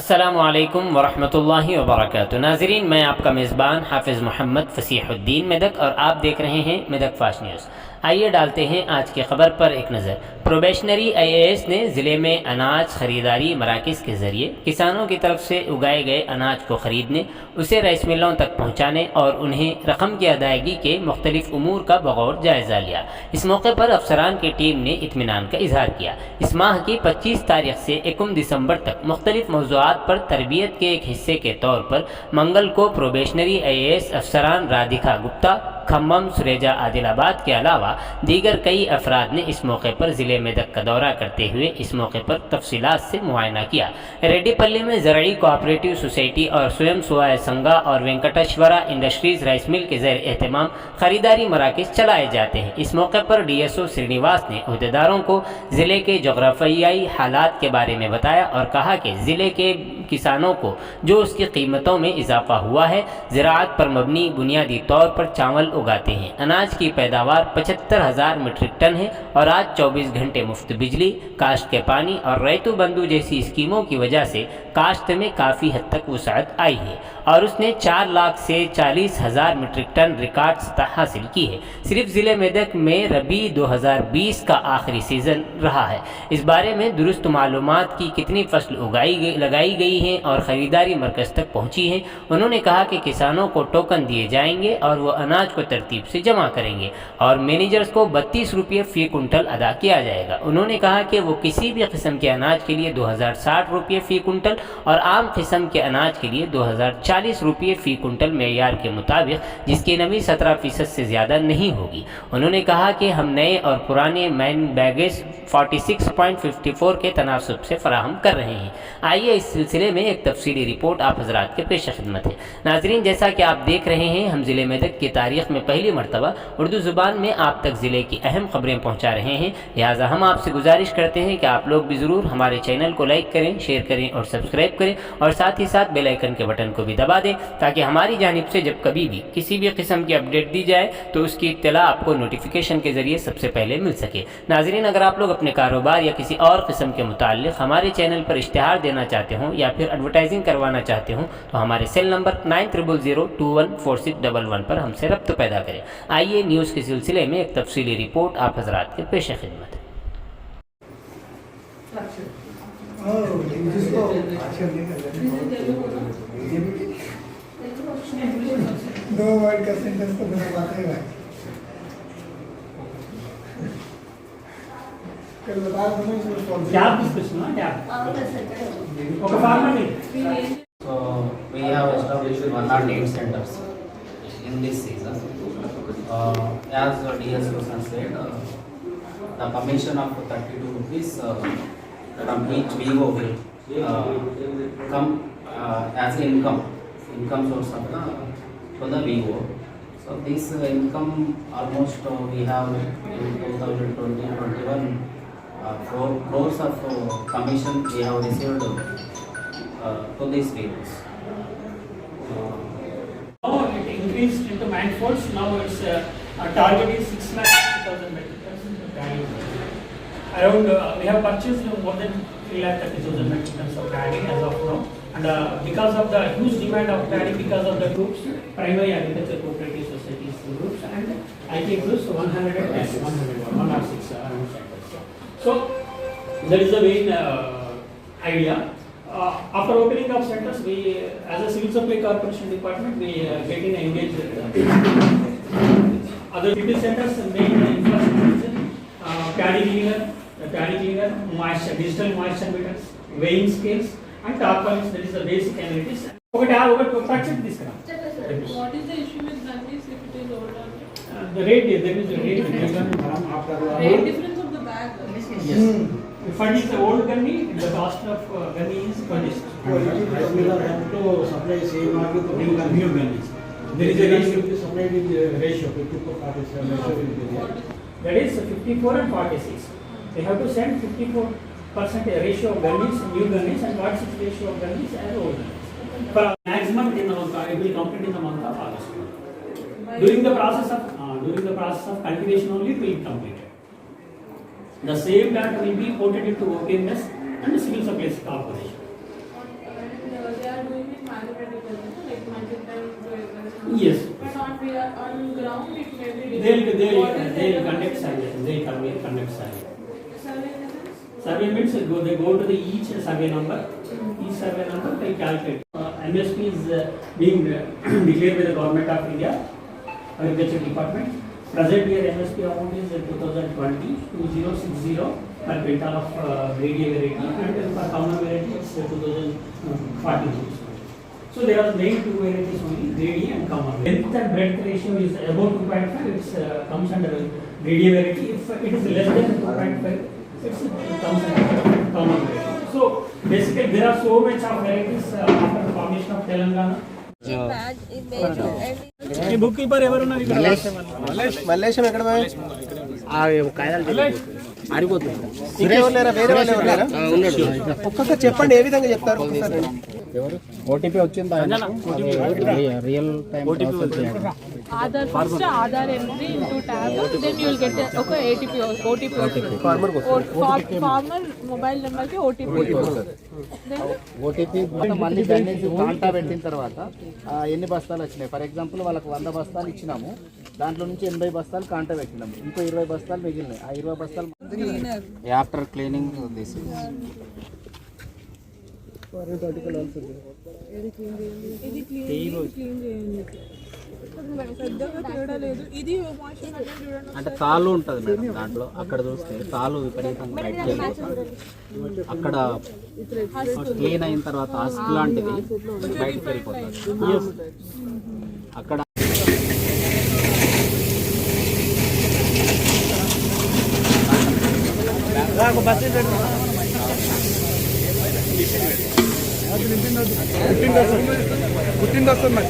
السلام علیکم ورحمۃ اللہ وبرکاتہ۔ ناظرین، میں آپ کا میزبان حافظ محمد فصیح الدین میدک اور آپ دیکھ رہے ہیں میدک فاسٹ نیوز۔ آئیے ڈالتے ہیں آج کی خبر پر ایک نظر۔ پروبیشنری IAS نے ضلع میں اناج خریداری مراکز کے ذریعے کسانوں کی طرف سے اگائے گئے اناج کو خریدنے، اسے رائس ملوں تک پہنچانے اور انہیں رقم کی ادائیگی کے مختلف امور کا بغور جائزہ لیا۔ اس موقع پر افسران کی ٹیم نے اطمینان کا اظہار کیا۔ اس ماہ کی 25 تاریخ سے 1 دسمبر تک مختلف موضوعات پر تربیت کے ایک حصے کے طور پر منگل کو پروبیشنری IAS افسران رادھیکا گپتا، کھمم، سریجا عادل آباد کے علاوہ دیگر کئی افراد نے اس موقع پر ضلع میدک کا دورہ کرتے ہوئے اس موقع پر تفصیلات سے معائنہ کیا۔ ریڈی پلی میں زرعی کوآپریٹو سوسائٹی اور سویم سوائے سنگا اور وینکٹیشورا انڈسٹریز رائس مل کے زیر اہتمام خریداری مراکز چلائے جاتے ہیں۔ اس موقع پر DSO سرینیواس نے عہدیداروں کو ضلع کے جغرافیائی حالات کے بارے میں بتایا اور کہا کہ ضلع کے کسانوں کو جو اس کی قیمتوں میں اضافہ ہوا ہے، زراعت پر مبنی بنیادی طور پر چاول اگاتے ہیں۔ اناج کی پیداوار 75,000 میٹرک ٹن ہے اور آج 24 گھنٹے مفت بجلی، کاشت کے پانی اور ریتو بندھو جیسی اسکیموں کی وجہ سے کاشت میں کافی حد تک وسعت آئی ہے اور اس نے 4 لاکھ سے 40,000 میٹرک ٹن ریکارڈ سطح حاصل کی ہے۔ صرف ضلع میدک میں ربیع 2020 کا آخری سیزن رہا ہے۔ اس بارے میں درست معلومات کی کتنی فصل لگائی گئی ہیں اور خریداری مرکز تک پہنچی ہیں۔ انہوں نے کہا کہ کسانوں کو ٹوکن دیے جائیں گے اور وہ اناج کو ترتیب سے جمع کریں گے اور مینیجرز کو 32 روپے فی کنٹل ادا کیا جائے گا۔ انہوں نے کہا کہ وہ کسی بھی قسم کے اناج کے لیے 2060 روپے فی کنٹل اور عام قسم کے اناج کے لیے 2040 روپے فی کنٹل معیار کے مطابق، جس کی نمی 17% سے زیادہ نہیں ہوگی۔ انہوں نے کہا کہ ہم نئے اور پرانے مین بیگز 46.54 کے تناسب سے فراہم کر رہے ہیں۔ آئیے اس سلسلے میں ایک تفصیلی رپورٹ آپ حضرات کے پیش خدمت ہے۔ ناظرین، جیسا کہ آپ دیکھ رہے ہیں، ہم ضلع میدک کی تاریخ میں پہلی مرتبہ اردو زبان میں آپ تک ضلع کی اہم خبریں پہنچا رہے ہیں، لہٰذا ہم آپ سے گزارش کرتے ہیں کہ آپ لوگ بھی ضرور ہمارے چینل کو لائک کریں، شیئر کریں اور سبسکرائب کریں اور ساتھ ہی ساتھ بیل آئیکن کے بٹن کو بھی دبا دیں تاکہ ہماری جانب سے جب کبھی بھی کسی بھی قسم کی اپڈیٹ دی جائے تو اس کی اطلاع آپ کو نوٹیفیکیشن کے ذریعے سب سے پہلے مل سکے۔ ناظرین، اگر آپ لوگ اپنے کاروبار یا کسی اور قسم کے متعلق ہمارے چینل پر اشتہار دینا چاہتے ہوں یا پھر ایڈورٹائزنگ کروانا چاہتے ہوں تو ہمارے سیل نمبر 9000214611 پر ہم سے ربط پیدا کریں۔ آئیے نیوز کے سلسلے میں ایک تفصیلی رپورٹ آپ حضرات کے پیش خدمت ہے۔ دو ورڈ کا سینٹنس تو بنا پاتے ہیں So we have established 108 centers in this season. As DSO said, the commission of 32 rupees from each VO will come as income source of the VO. So this income almost we have in 2020-21 4 crores of commission we have received to these VOs. Now it increased into manifolds. Now its target is 6,60,000 metric tons. Around we have purchased more than 3,30,000 metric tons of paddy as of now. And because of the huge demand of paddy, because of the groups, primary agriculture cooperative societies groups and IT groups, 106 around centers. So that is the main idea. After opening of centers, we, as a civil supply corporation department, we getting engaged with other civil centers. Main infrastructure, paddy cleaner, moisture, digital moisture meters, weighing scales, and tarpaulins. That is the basic amenities. Okay, I will purchase this. What is the issue with gunnies if it is old? The rate, there is a rate difference. Rate difference of the bag. Yes. If it is the old gunny, the cost of gunny is 26. To supply same market to new gunnies. There is a ratio to supply with ratio 54-47 ratio will be there. That is 54 and 46. They have to send 54% ratio of gunnies, new gunnies, and 46 ratio of gunnies as old gunnies. For maximum in the month, it will complete in the month of August. During the process of cultivation only it will complete. The same data will be ported into OPMS and the Civil Supplies Corporation. mathematical, like multiply into equation. Yes. But on ground, it may be different. What is They'll the conduct survey. They'll conduct survey. survey in the sense? Survey means they go to each survey number. Each survey number they calculate. MSP is being declared by the Government of India, Agriculture Department. Present year MSP amount is 2060 per quintal of grade A variety, and for common variety it's 2040 rupees. So there are main two varieties only, grade A and common. Length and breadth ratio is above 2.5, it comes under grade A variety. If it is less than 2.5, it comes under common variety. So basically there are so much of varieties after the formation of Telangana. ఈ book keeper ఎవరు ఉన్నారు ఇక్కడ మల్లేశం ఎక్కడ పోయి? ఒక్కొక్క చెప్పండి, ఏ విధంగా చెప్తారు ఒక్కసారి? ఓటీపీ వచ్చిందా? Real time Aadhaar first, Aadhaar entry into tab, then you will get okay ATP, OTP. Farmer mobile number ki OTP. Then OTP మళ్ళీ దాన్ని కాంటా పెట్టిన తర్వాత ఎన్ని బస్తాలు వచ్చినాయి. ఫర్ ఎగ్జాంపుల్ వాళ్ళకి 100 బస్తాలు ఇచ్చినాము, దాంట్లో నుంచి 80 బస్తాలు కాంటా పెట్టినాము, ఇంకో 20 బస్తాలు మిగిలినాయి. ఆ 20 బస్తాలు ఆఫ్టర్ క్లీనింగ్ దిస్ ఇది క్లీన్ చేయండి. పెద్దగా తేడా లేదు. ఇది వాషింగ్ మెషిన్ చూడండి. అంటే తాళ్ళు ఉంటుంది మేడం, దాంట్లో అక్కడ చూస్తే తాళ్ళు విపరీతంగా బయటకు వెళ్ళిపోతుంది. అక్కడ క్లీన్ అయిన తర్వాత హస్క్ లాంటిది బయటకు వెళ్ళిపోతుంది. అక్కడ పుట్టింది వస్తుంది మరి.